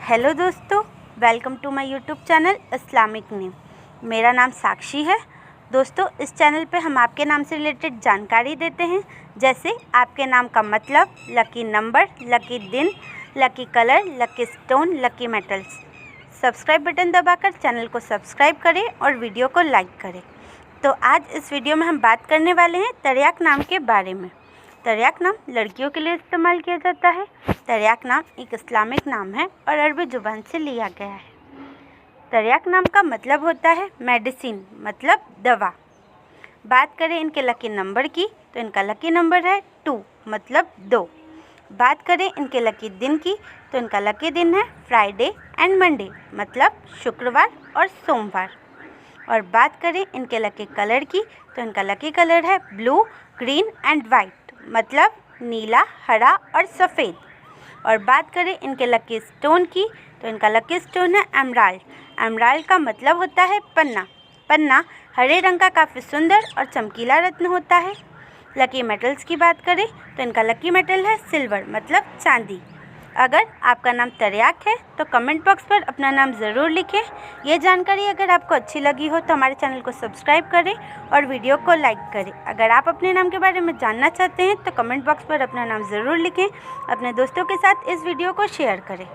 Hello दोस्तों, welcome to my YouTube channel Islamic name. मेरा नाम साक्षी है। दोस्तों, इस चैनल पे हम आपके नाम से रिलेटेड जानकारी देते हैं, जैसे आपके नाम का मतलब, लकी नंबर, लकी दिन, lucky colour, lucky stone, lucky metals. Subscribe button दबाकर चैनल को सब्सक्राइब करें और वीडियो को लाइक करें। तो आज इस वीडियो में हम बात करने वाले हैं तरियाक नाम के बारे में। तरियाक नाम लड़कियों के लिए इस्तेमाल किया जाता है। तरियाक नाम एक इस्लामिक नाम है और अरबी ज़ुबान से लिया गया है। तरियाक नाम का मतलब होता है मेडिसिन, मतलब दवा। बात करें इनके लकी नंबर की, तो इनका लकी नंबर है 2, मतलब 2। बात करें इनके लकी दिन की, तो इनका लकी दिन है फ्राइडे एंड मंडे, मतलब शुक्रवार और सोमवार। और बात करें इनके लकी कलर की, तो इनका लकी कलर है ब्लू, ग्रीन एंड वाइट, मतलब नीला, हरा और सफ़ेद। और बात करें इनके लकी स्टोन की, तो इनका लकी स्टोन है एमराल्ड। एमराल्ड का मतलब होता है पन्ना। पन्ना हरे रंग का काफ़ी सुंदर और चमकीला रत्न होता है। लकी मेटल्स की बात करें तो इनका लकी मेटल है सिल्वर, मतलब चांदी। अगर आपका नाम तरियाक है तो कमेंट बॉक्स पर अपना नाम ज़रूर लिखें। ये जानकारी अगर आपको अच्छी लगी हो तो हमारे चैनल को सब्सक्राइब करें और वीडियो को लाइक करें। अगर आप अपने नाम के बारे में जानना चाहते हैं तो कमेंट बॉक्स पर अपना नाम ज़रूर लिखें। अपने दोस्तों के साथ इस वीडियो को शेयर करें।